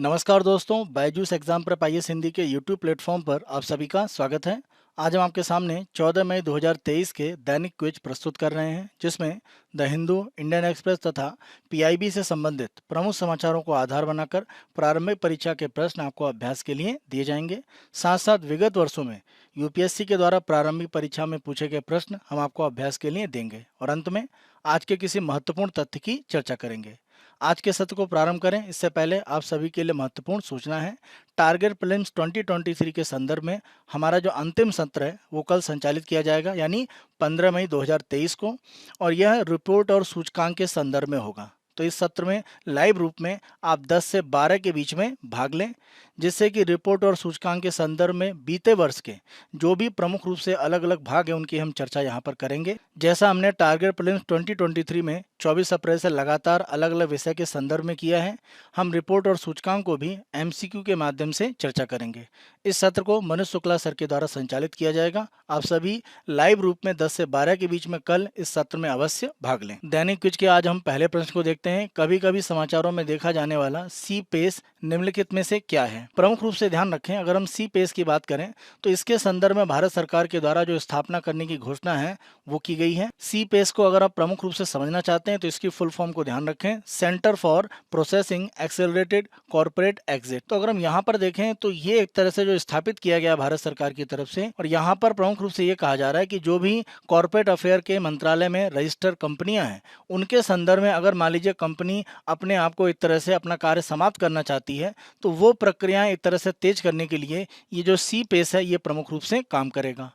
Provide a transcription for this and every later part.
नमस्कार दोस्तों, Byju's exam prep IAS Hindi के यूट्यूब प्लेटफॉर्म पर आप सभी का स्वागत है। आज हम आपके सामने 14 मई 2023 के दैनिक क्विज प्रस्तुत कर रहे हैं, जिसमें द हिंदू, इंडियन एक्सप्रेस तथा पीआईबी से संबंधित प्रमुख समाचारों को आधार बनाकर प्रारंभिक परीक्षा के प्रश्न आपको अभ्यास के लिए दिए जाएंगे। साथ साथ विगत वर्षों में यूपीएससी के द्वारा प्रारंभिक परीक्षा में पूछे गए प्रश्न हम आपको अभ्यास के लिए देंगे और अंत में आज के किसी महत्वपूर्ण तथ्य की चर्चा करेंगे। आज के सत्र को प्रारंभ करें इससे पहले आप सभी के लिए महत्वपूर्ण सूचना है। टारगेट प्रीलिम्स 2023 के संदर्भ में हमारा जो अंतिम सत्र है वो कल संचालित किया जाएगा, यानी 15 मई 2023 को, और यह रिपोर्ट और सूचकांक के संदर्भ में होगा। तो इस सत्र में लाइव रूप में आप 10 से 12 के बीच में भाग लें, जिससे कि रिपोर्ट और सूचकांक के संदर्भ में बीते वर्ष के जो भी प्रमुख रूप से अलग अलग भाग हैं उनकी हम चर्चा यहाँ पर करेंगे। जैसा हमने टारगेट प्रीलिम्स 2023 में 24 अप्रैल से लगातार अलग अलग विषय के संदर्भ में किया है, हम रिपोर्ट और सूचकांक को भी एमसीक्यू के माध्यम से चर्चा करेंगे। इस सत्र को मनोज शुक्ला सर के द्वारा संचालित किया जाएगा। आप सभी लाइव रूप में 10 से 12 के बीच में कल इस सत्र में अवश्य भाग लें। दैनिक क्विज के आज हम पहले प्रश्न को देखते हैं। कभी कभी समाचारों में देखा जाने वाला सी पेस निम्नलिखित में से क्या है? प्रमुख रूप से ध्यान रखें, अगर हम सी पेस की बात करें तो इसके संदर्भ में भारत सरकार के द्वारा जो स्थापना करने की घोषणा है वो की गई है। सी पेस को अगर आप प्रमुख रूप से समझना चाहते हैं तो इसकी फुल फॉर्म को ध्यान रखें, centre for processing accelerated corporate exit. तो अगर हम यहाँ पर देखें तो ये एक तरह से जो स्थापित किया गया भारत सरकार की तरफ से, और यहाँ पर प्रमुख रूप से ये कहा जा रहा है कि जो भी कॉर्पोरेट अफेयर के मंत्रालय में रजिस्टर्ड कंपनियां हैं उनके संदर्भ में अगर मान लीजिए कंपनी अपने आप को एक तरह से अपना कार्य समाप्त करना चाहती है तो वो प्रक्रियाएं एक तरह से तेज करने के लिए ये जो सी पेस है ये प्रमुख रूप से काम करेगा।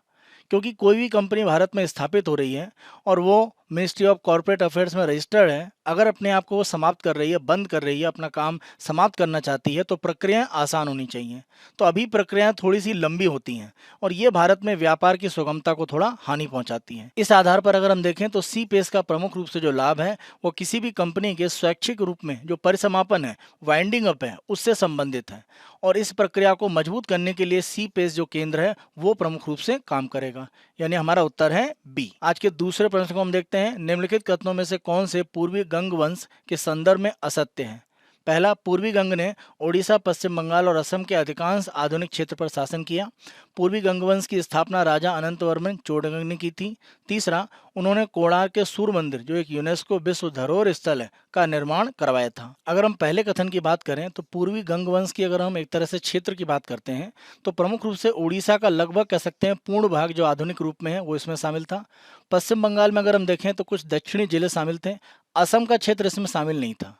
क्योंकि कोई भी कंपनी भारत में स्थापित हो रही है और वो मिनिस्ट्री ऑफ कॉर्पोरेट अफेयर्स में रजिस्टर्ड है, अगर अपने आप को वो समाप्त कर रही है, बंद कर रही है, अपना काम समाप्त करना चाहती है तो प्रक्रियाएं आसान होनी चाहिए। तो अभी प्रक्रियाएं थोड़ी सी लंबी होती हैं और ये भारत में व्यापार की सुगमता को थोड़ा हानि पहुंचाती हैं। इस आधार पर अगर हम देखें तो सी पेस का प्रमुख रूप से जो लाभ है वो किसी भी कंपनी के स्वैच्छिक रूप में जो परिसमापन है, वाइंडिंग अप है, उससे संबंधित है, और इस प्रक्रिया को मजबूत करने के लिए सी पेस जो केंद्र है वो प्रमुख रूप से काम करेगा, यानी हमारा उत्तर है बी। आज के दूसरे प्रश्न को हम देखते हैं। निम्नलिखित कथनों में से कौन से पूर्वी गंग वंश के संदर्भ में असत्य है? पहला, पूर्वी गंग ने ओडिशा, पश्चिम बंगाल और असम के अधिकांश आधुनिक क्षेत्र पर शासन किया। पूर्वी गंग वंश की स्थापना राजा अनंतवर्मन चोडगंग ने की थी। तीसरा, उन्होंने कोणार्क के सूर्य मंदिर जो एक यूनेस्को विश्व धरोहर स्थल है का निर्माण करवाया था। अगर हम पहले कथन की बात करें तो पूर्वी गंग वंश की अगर हम एक तरह से क्षेत्र की बात करते हैं तो प्रमुख रूप से उड़ीसा का लगभग कह सकते हैं पूर्ण भाग जो आधुनिक रूप में है वो इसमें शामिल था। पश्चिम बंगाल में अगर हम देखें तो कुछ दक्षिणी जिले शामिल थे। असम का क्षेत्र इसमें शामिल नहीं था।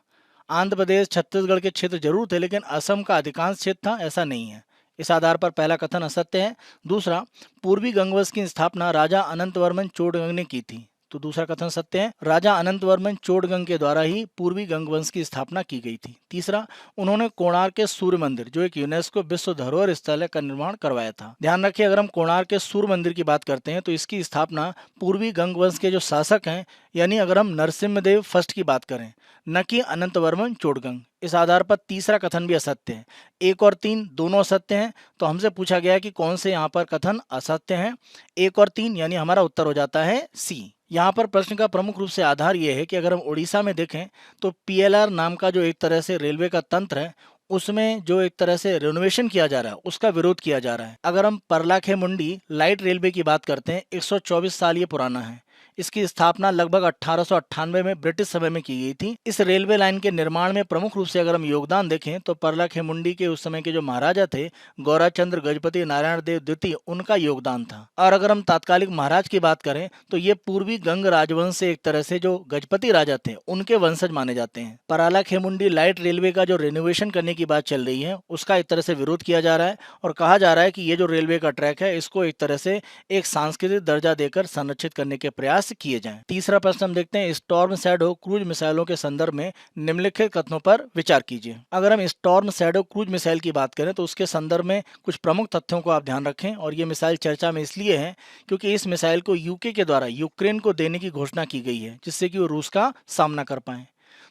आंध्र प्रदेश, छत्तीसगढ़ के क्षेत्र जरूर थे, लेकिन असम का अधिकांश क्षेत्र था ऐसा नहीं है। इस आधार पर पहला कथन असत्य है। दूसरा, पूर्वी गंगवंश की स्थापना राजा अनंतवर्मन चोडगंग ने की थी, तो दूसरा कथन सत्य है। राजा अनंतवर्मन चोडगंग के द्वारा ही पूर्वी गंगवंश की स्थापना की गई थी। तीसरा, उन्होंने कोणार्क के सूर्य मंदिर जो एक यूनेस्को विश्व धरोहर स्थल है का निर्माण करवाया था। ध्यान रखिए, अगर हम कोणार्क के सूर्य मंदिर की बात करते हैं तो इसकी स्थापना पूर्वी गंगवंश के जो शासक हैं, यानी अगर हम नरसिम्हदेव फर्स्ट की बात करें, न कि अनंतवर्मन चोडगंग। इस आधार पर तीसरा कथन भी असत्य है। 1 और 3 दोनों असत्य हैं। तो हमसे पूछा गया कि कौन से यहाँ पर कथन असत्य हैं। 1 और 3, यानी हमारा उत्तर हो जाता है सी। यहाँ पर प्रश्न का प्रमुख रूप से आधार यह है कि अगर हम उड़ीसा में देखें तो पीएलआर नाम का जो एक तरह से रेलवे का तंत्र है उसमें जो एक तरह से रेनोवेशन किया जा रहा है उसका विरोध किया जा रहा है। अगर हम परलाखेमुंडी लाइट रेलवे की बात करते हैं, 124 साल ये पुराना है। इसकी स्थापना लगभग 1898 में ब्रिटिश समय में की गई थी। इस रेलवे लाइन के निर्माण में प्रमुख रूप से अगर हम योगदान देखें तो परलाखेमुंडी के उस समय के जो महाराजा थे गौराचंद्र गजपति नारायण देव द्वितीय, उनका योगदान था। और अगर हम तात्कालिक महाराज की बात करें तो ये पूर्वी गंग राजवंश से एक तरह से जो गजपति राजा थे उनके वंशज माने जाते हैं। परलाखेमुंडी लाइट रेलवे का जो रेनोवेशन करने की बात चल रही है उसका एक तरह से विरोध किया जा रहा है और कहा जा रहा है कि ये जो रेलवे का ट्रैक है इसको एक तरह से एक सांस्कृतिक दर्जा देकर संरक्षित करने के प्रयास किए जाएं। तीसरा प्रश्न हम देखते हैं, स्टॉर्म शैडो क्रूज मिसाइलों के संदर्भ में निम्नलिखित कथनों पर विचार कीजिए। अगर हम स्टॉर्म शैडो क्रूज मिसाइल की बात करें तो उसके संदर्भ में कुछ प्रमुख तथ्यों को आप ध्यान रखें, और ये मिसाइल चर्चा में इसलिए है क्योंकि इस मिसाइल को यूके के द्वारा यूक्रेन को देने की घोषणा की गई है जिससे कि वो रूस का सामना कर पाए।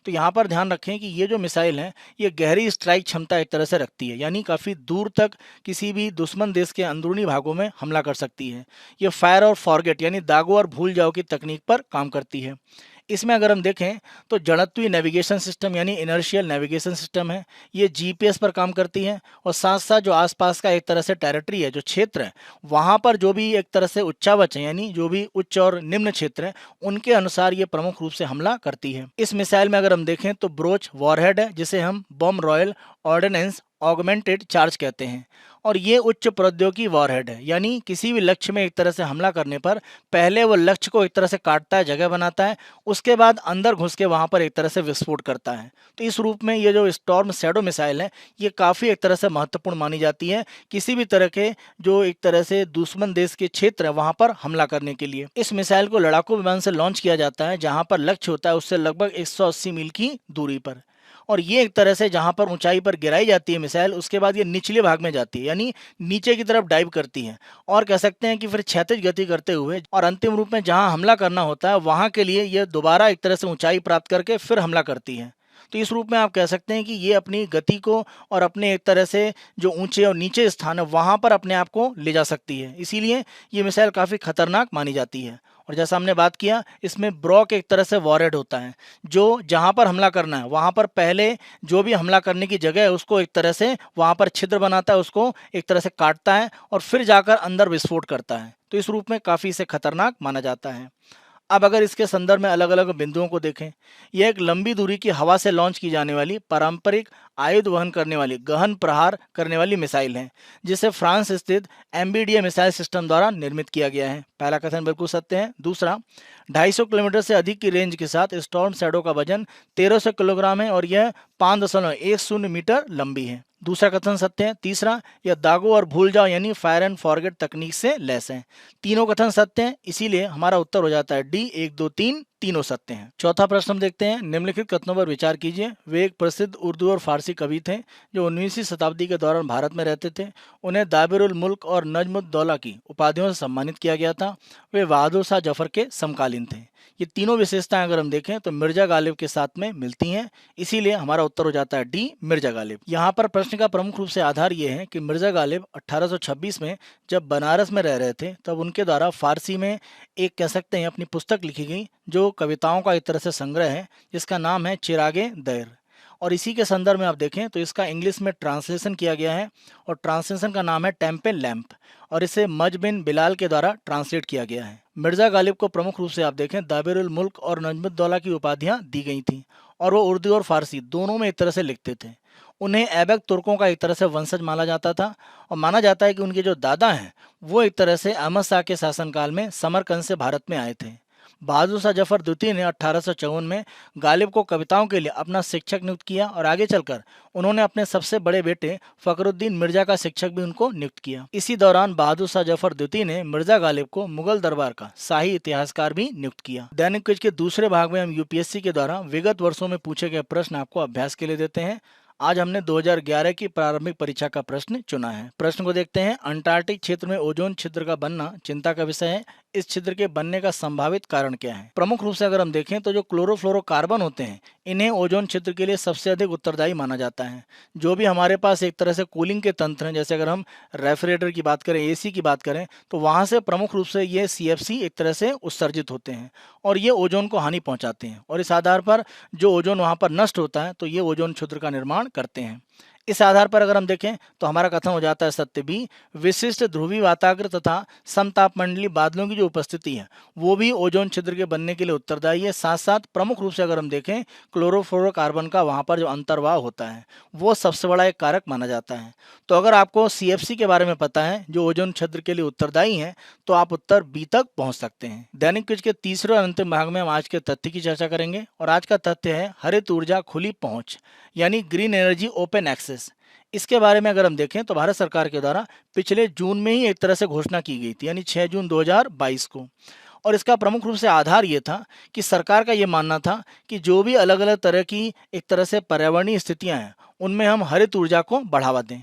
तो यहाँ पर ध्यान रखें कि ये जो मिसाइल है ये गहरी स्ट्राइक क्षमता एक तरह से रखती है, यानी काफ़ी दूर तक किसी भी दुश्मन देश के अंदरूनी भागों में हमला कर सकती है। ये फायर और फॉरगेट यानी दागो और भूल जाओ की तकनीक पर काम करती है। इसमें अगर हम देखें तो जड़त्वीय नेविगेशन सिस्टम यानी इनर्शियल नेविगेशन सिस्टम है, ये जीपीएस पर काम करती है और साथ साथ जो आसपास का एक तरह से टेरिटरी है, जो क्षेत्र है, वहाँ पर जो भी एक तरह से उच्चावच है यानी जो भी उच्च और निम्न क्षेत्र है उनके अनुसार ये प्रमुख रूप से हमला करती है। इस मिसाइल में अगर हम देखें तो ब्रोच वॉरहेड है जिसे हम बम रॉयल ऑर्डिनेंस ऑगमेंटेड चार्ज कहते हैं और ये उच्च प्रौद्योगिकी वॉरहेड है, यानी किसी भी लक्ष्य में एक तरह से हमला करने पर पहले वो लक्ष्य को एक तरह से काटता है, जगह बनाता है, उसके बाद अंदर घुस के वहां पर एक तरह से विस्फोट करता है। तो इस रूप में ये जो स्टॉर्म शैडो मिसाइल है ये काफ़ी एक तरह से महत्वपूर्ण मानी जाती है किसी भी तरह के जो एक तरह से दुश्मन देश के क्षेत्र है वहां पर हमला करने के लिए। इस मिसाइल को लड़ाकू विमान से लॉन्च किया जाता है जहां पर लक्ष्य होता है उससे लगभग 180 मील की दूरी पर, और ये एक तरह से जहां पर ऊंचाई पर गिराई जाती है मिसाइल, उसके बाद ये निचले भाग में जाती है यानी नीचे की तरफ डाइव करती है और कह सकते हैं कि फिर क्षैतिज गति करते हुए और अंतिम रूप में जहां हमला करना होता है वहां के लिए ये दोबारा एक तरह से ऊंचाई प्राप्त करके फिर हमला करती है। तो इस रूप में आप कह सकते हैं कि ये अपनी गति को और अपने एक तरह से जो ऊंचे और नीचे स्थान है वहां पर अपने आप को ले जा सकती है, इसीलिए ये मिसाइल काफ़ी खतरनाक मानी जाती है। और जैसा हमने बात किया इसमें ब्रॉक एक तरह से वॉरहेड होता है जो जहां पर हमला करना है वहां पर पहले जो भी हमला करने की जगह है उसको एक तरह से वहां पर छिद्र बनाता है, उसको एक तरह से काटता है और फिर जाकर अंदर विस्फोट करता है। तो इस रूप में काफ़ी इसे खतरनाक माना जाता है। अब अगर इसके संदर्भ में अलग अलग बिंदुओं को देखें, यह एक लंबी दूरी की हवा से लॉन्च की जाने वाली पारंपरिक आयुध वहन करने वाली गहन प्रहार करने वाली मिसाइल है जिसे फ्रांस स्थित एमबीडीए मिसाइल सिस्टम द्वारा निर्मित किया गया है। पहला कथन बिल्कुल सत्य है। दूसरा, 250 किलोमीटर से अधिक की रेंज के साथ स्टॉर्म शैडो का वजन 1300 किलोग्राम है और यह 5.10 मीटर लंबी है। दूसरा कथन सत्य है। तीसरा, यह दागो और भूल जाओ यानी फायर एंड फॉरगेट तकनीक से लैस है। तीनों कथन सत्य हैं, इसीलिए हमारा उत्तर हो जाता है डी। 1, 2, 3 तीनों सत्य हैं। चौथा प्रश्न हम देखते हैं, निम्नलिखित कथनों पर विचार कीजिए। वे एक प्रसिद्ध उर्दू और फारसी कवि थे जो 19वीं शताब्दी के दौरान भारत में रहते थे। उन्हें दाबिरुल मुल्क और नजमुद्दौला की उपाधियों से सम्मानित किया गया था। वे बहादुर शाह जफर के समकालीन थे। ये तीनों विशेषताएं अगर हम देखें तो मिर्जा गालिब के साथ में मिलती हैं, इसीलिए हमारा उत्तर हो जाता है डी, मिर्जा गालिब। यहाँ पर प्रश्न का प्रमुख रूप से आधार ये है कि मिर्जा गालिब 1826 में जब बनारस में रह रहे थे तब उनके द्वारा फारसी में एक कह सकते हैं अपनी पुस्तक लिखी गई जो कविताओं का एक तरह से संग्रह है जिसका नाम है चिरागे दैर, और इसी के संदर्भ में आप देखें तो इसका इंग्लिश में ट्रांसलेशन किया गया है और ट्रांसलेशन का नाम है टेम्पल लैम्प और इसे मज बिन बिलाल के द्वारा ट्रांसलेट किया गया है। मिर्जा गालिब को प्रमुख रूप से आप देखें दाबिरुल मुल्क और नजमुद्दौला की उपाधियां दी गई थी और वो उर्दू और फारसी दोनों में एक तरह से लिखते थे। उन्हें ऐबक तुर्कों का एक तरह से वंशज माना जाता था और माना जाता है कि उनके जो दादा हैं वो एक तरह से अहमद शाह के शासनकाल में समरकंद से भारत में आए थे। बहादुर शाह जफर द्वितीय ने 1854 में गालिब को कविताओं के लिए अपना शिक्षक नियुक्त किया और आगे चलकर उन्होंने अपने सबसे बड़े बेटे फखरुद्दीन मिर्जा का शिक्षक भी उनको नियुक्त किया। इसी दौरान बहादुर शाह जफर द्वितीय ने मिर्जा गालिब को मुगल दरबार का शाही इतिहासकार भी नियुक्त किया। दैनिक क्विज के दूसरे भाग में हम यूपीएससी के द्वारा विगत वर्षों में पूछे गए प्रश्न आपको अभ्यास के लिए देते हैं। आज हमने 2011 की प्रारंभिक परीक्षा का प्रश्न चुना है। प्रश्न को देखते हैं। अंटार्कटिक क्षेत्र में ओजोन छिद्र का बनना चिंता का विषय है। इस छिद्र के बनने का संभावित कारण क्या है? प्रमुख रूप से अगर हम देखें तो जो क्लोरोफ्लोरोकार्बन होते हैं इन्हें ओजोन छिद्र के लिए सबसे अधिक उत्तरदायी माना जाता है। जो भी हमारे पास एक तरह से कूलिंग के तंत्र हैं, जैसे अगर हम रेफ्रिजरेटर की बात करें, एसी की बात करें, तो वहाँ से प्रमुख रूप से ये सीएफसी एक तरह से उत्सर्जित होते हैं और ये ओजोन को हानि पहुँचाते हैं और इस आधार पर जो ओजोन वहाँ पर नष्ट होता है तो ये ओजोन छिद्र का निर्माण करते हैं। इस आधार पर अगर हम देखें तो हमारा कथन हो जाता है सत्य बी। विशिष्ट ध्रुवीय वाताग्र तथा समतापमंडलीय बादलों की जो उपस्थिति है वो भी ओजोन छिद्र के बनने के लिए उत्तरदायी है। साथ साथ प्रमुख रूप से अगर हम देखें क्लोरोफ्लोरोकार्बन का वहाँ पर जो अंतर्वाह होता है वो सबसे बड़ा एक कारक माना जाता है। तो अगर आपको सीएफसी के बारे में पता है जो ओजोन छिद्र के लिए उत्तरदायी है तो आप उत्तर बी तक पहुँच सकते हैं। दैनिक क्विज के तीसरे और अंतिम भाग में हम आज के तथ्य की चर्चा करेंगे और आज का तथ्य है हरित ऊर्जा खुली पहुँच यानी ग्रीन एनर्जी ओपन एक्सेस। इसके बारे में अगर हम देखें तो भारत सरकार के द्वारा पिछले जून में ही एक तरह से घोषणा की गई थी यानी 6 जून 2022 को, और इसका प्रमुख रूप से आधार ये था कि सरकार का ये मानना था कि जो भी अलग अलग तरह की एक तरह से पर्यावरणीय स्थितियां हैं उनमें हम हरित ऊर्जा को बढ़ावा दें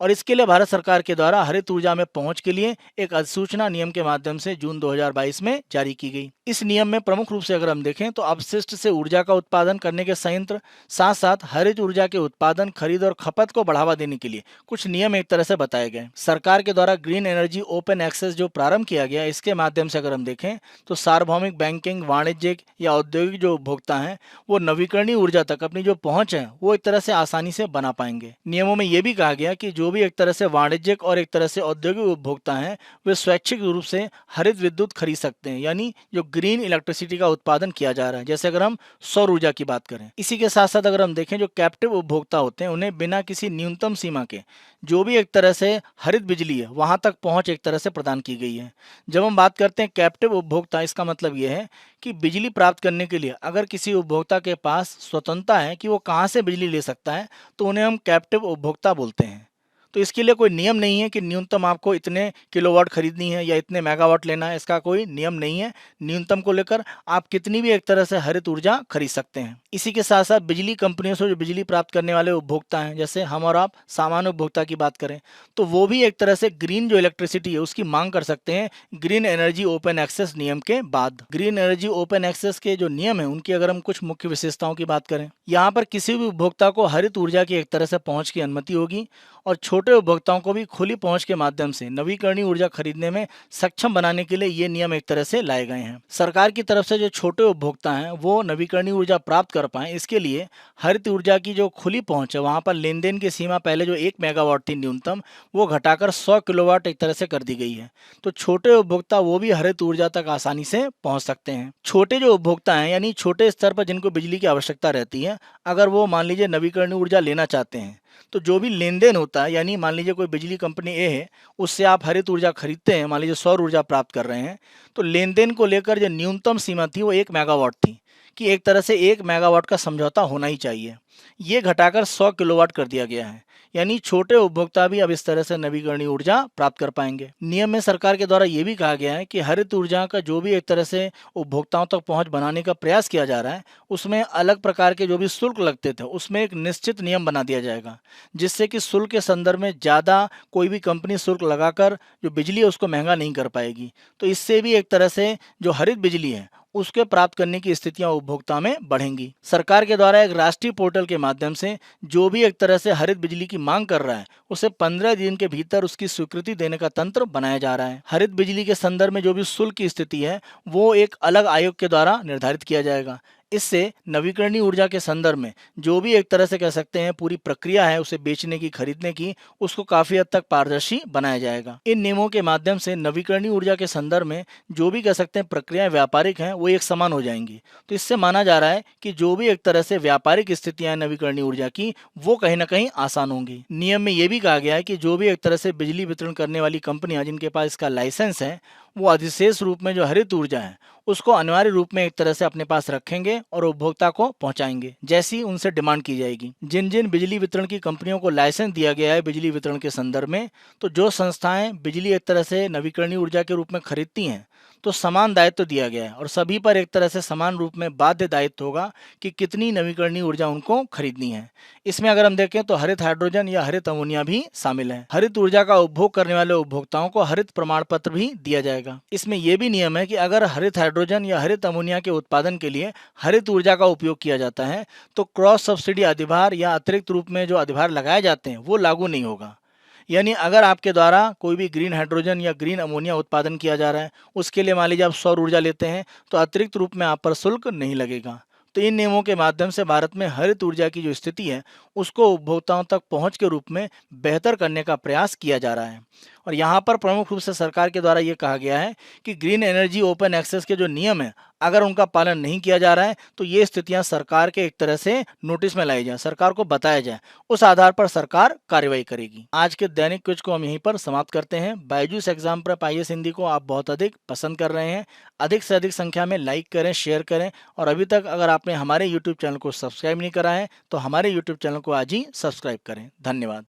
और इसके लिए भारत सरकार के द्वारा हरित ऊर्जा में पहुंच के लिए एक अधिसूचना नियम के माध्यम से जून 2022 में जारी की गई। इस नियम में प्रमुख रूप से अगर हम देखें तो अपशिष्ट से ऊर्जा का उत्पादन करने के संयंत्र, साथ साथ हरित ऊर्जा के उत्पादन, खरीद और खपत को बढ़ावा देने के लिए कुछ नियम एक तरह से बताए गए। सरकार के द्वारा ग्रीन एनर्जी ओपन एक्सेस जो प्रारंभ किया गया, इसके माध्यम से अगर हम देखें तो सार्वभौमिक बैंकिंग, वाणिज्यिक या औद्योगिक जो उपभोक्ता हैं वो नवीकरणीय ऊर्जा तक अपनी जो पहुंच है वो एक तरह से आसानी से बना पाएंगे। नियमों में ये भी कहा गया कि जो भी एक तरह से वाणिज्यिक और एक तरह से औद्योगिक उपभोक्ता हैं वे स्वैच्छिक रूप से हरित विद्युत खरीद सकते हैं, यानी जो ग्रीन इलेक्ट्रिसिटी का उत्पादन किया जा रहा है, जैसे अगर हम सौर ऊर्जा की बात करें। इसी के साथ साथ अगर हम देखें जो कैप्टिव उपभोक्ता होते हैं उन्हें बिना किसी न्यूनतम सीमा के जो भी एक तरह से हरित बिजली है वहां तक पहुंच एक तरह से प्रदान की गई है। जब हम बात करते हैं कैप्टिव उपभोक्ता, इसका मतलब यह है कि बिजली प्राप्त करने के लिए अगर किसी उपभोक्ता के पास स्वतंत्रता है कि वो कहाँ से बिजली ले सकता है तो उन्हें हम कैप्टिव उपभोक्ता बोलते हैं। तो इसके लिए कोई नियम नहीं है कि न्यूनतम आपको इतने किलोवाट खरीदनी है या इतने मेगावाट लेना है, इसका कोई नियम नहीं है। न्यूनतम को लेकर आप कितनी भी एक तरह से हरित ऊर्जा खरीद सकते हैं। इसी के साथ साथ बिजली कंपनियों से जो बिजली प्राप्त करने वाले उपभोक्ता हैं, जैसे हम और आप सामान्य उपभोक्ता की बात करें, तो वो भी एक तरह से ग्रीन जो इलेक्ट्रिसिटी है उसकी मांग कर सकते हैं ग्रीन एनर्जी ओपन एक्सेस नियम के बाद। ग्रीन एनर्जी ओपन एक्सेस के जो नियम है उनकी अगर हम कुछ मुख्य विशेषताओं की बात करें, यहाँ पर किसी भी उपभोक्ता को हरित ऊर्जा की एक तरह से पहुंच की अनुमति होगी और छोटे उपभोक्ताओं को भी खुली पहुंच के माध्यम से नवीकरणीय ऊर्जा खरीदने में सक्षम बनाने के लिए ये नियम एक तरह से लाए गए हैं। सरकार की तरफ से जो छोटे उपभोक्ता हैं वो नवीकरणीय ऊर्जा प्राप्त कर पाएं, इसके लिए हरित ऊर्जा की जो खुली पहुंच है वहां पर लेन देन की सीमा पहले जो 1 मेगावाट थी न्यूनतम, वो घटाकर 100 किलोवाट एक तरह से कर दी गई है। तो छोटे उपभोक्ता वो भी हरित ऊर्जा तक आसानी से पहुंच सकते हैं। छोटे जो उपभोक्ता हैं यानी छोटे स्तर पर जिनको बिजली की आवश्यकता रहती है, अगर वो मान लीजिए नवीकरणीय ऊर्जा लेना चाहते हैं तो जो भी लेन देन होता है, यानी मान लीजिए कोई बिजली कंपनी ए है उससे आप हरित ऊर्जा खरीदते हैं, मान लीजिए सौर ऊर्जा प्राप्त कर रहे हैं, तो लेन देन को लेकर जो न्यूनतम सीमा थी वो 1 मेगावाट थी कि एक तरह से 1 मेगावाट का समझौता होना ही चाहिए। ये घटाकर 100 किलोवाट कर दिया गया है, यानी छोटे उपभोक्ता भी अब इस तरह से नवीकरणीय ऊर्जा प्राप्त कर पाएंगे। नियम में सरकार के द्वारा ये भी कहा गया है कि हरित ऊर्जा का जो भी एक तरह से उपभोक्ताओं तक पहुंच बनाने का प्रयास किया जा रहा है उसमें अलग प्रकार के जो भी शुल्क लगते थे उसमें एक निश्चित नियम बना दिया जाएगा, जिससे कि शुल्क के संदर्भ में ज़्यादा कोई भी कंपनी शुल्क लगाकर जो बिजली है उसको महंगा नहीं कर पाएगी। तो इससे भी एक तरह से जो हरित बिजली है उसके प्राप्त करने की स्थितियां उपभोक्ता में बढ़ेंगी। सरकार के द्वारा एक राष्ट्रीय पोर्टल के माध्यम से जो भी एक तरह से हरित बिजली की मांग कर रहा है उसे 15 दिन के भीतर उसकी स्वीकृति देने का तंत्र बनाया जा रहा है। हरित बिजली के संदर्भ में जो भी शुल्क की स्थिति है वो एक अलग आयोग के द्वारा निर्धारित किया जाएगा। इससे नवीकरणीय ऊर्जा के संदर्भ में जो भी एक तरह से कह सकते हैं पूरी प्रक्रिया है उसे बेचने की, खरीदने की, उसको काफी हद तक पारदर्शी बनाया जाएगा। इन नियमों के माध्यम से नवीकरणीय ऊर्जा के संदर्भ में जो भी कह सकते हैं प्रक्रियाएं व्यापारिक हैं वो एक समान हो जाएंगी। तो इससे माना जा रहा है कि जो भी एक तरह से व्यापारिक स्थितियां नवीकरणीय ऊर्जा की वो कहीं ना कहीं आसान होंगी। नियम में ये भी कहा गया है कि जो भी एक तरह से बिजली वितरण करने वाली कंपनियां जिनके पास इसका लाइसेंस है वो अधिशेष रूप में जो हरित ऊर्जा है उसको अनिवार्य रूप में एक तरह से अपने पास रखेंगे और उपभोक्ता को पहुंचाएंगे जैसी उनसे डिमांड की जाएगी। जिन जिन बिजली वितरण की कंपनियों को लाइसेंस दिया गया है बिजली वितरण के संदर्भ में, तो जो संस्थाएं बिजली एक तरह से नवीकरणीय ऊर्जा के रूप में खरीदती हैं तो समान दायित्व दिया गया है और सभी पर एक तरह से समान रूप में बाध्य दायित्व होगा कि कितनी नवीकरणीय ऊर्जा उनको खरीदनी है। इसमें अगर हम देखें तो हरित हाइड्रोजन या हरित अमोनिया भी शामिल है। हरित ऊर्जा का उपभोग करने वाले उपभोक्ताओं को हरित प्रमाण पत्र भी दिया जाएगा। इसमें यह भी नियम है कि अगर हरित हाइड्रोजन या हरित अमोनिया के उत्पादन के लिए हरित ऊर्जा का उपयोग किया जाता है तो क्रॉस सब्सिडी अधिभार या अतिरिक्त रूप में जो अधिभार लगाए जाते हैं वो लागू नहीं होगा। यानी अगर आपके द्वारा कोई भी ग्रीन हाइड्रोजन या ग्रीन अमोनिया उत्पादन किया जा रहा है उसके लिए मान लीजिए आप सौर ऊर्जा लेते हैं तो अतिरिक्त रूप में आप पर शुल्क नहीं लगेगा। तो इन नियमों के माध्यम से भारत में हरित ऊर्जा की जो स्थिति है उसको उपभोक्ताओं तक पहुंच के रूप में बेहतर करने का प्रयास किया जा रहा है। और यहाँ पर प्रमुख रूप से सरकार के द्वारा ये कहा गया है कि ग्रीन एनर्जी ओपन एक्सेस के जो नियम है अगर उनका पालन नहीं किया जा रहा है तो ये स्थितियां सरकार के एक तरह से नोटिस में लाई जाए, सरकार को बताया जाए, उस आधार पर सरकार कार्रवाई करेगी। आज के दैनिक क्विज को हम यहीं पर समाप्त करते हैं। Byju's exam prep IAS Hindi को आप बहुत अधिक पसंद कर रहे हैं, अधिक से अधिक संख्या में लाइक करें, शेयर करें और अभी तक अगर आपने हमारे यूट्यूब चैनल को सब्सक्राइब नहीं करा है तो हमारे यूट्यूब चैनल को आज ही सब्सक्राइब करें। धन्यवाद।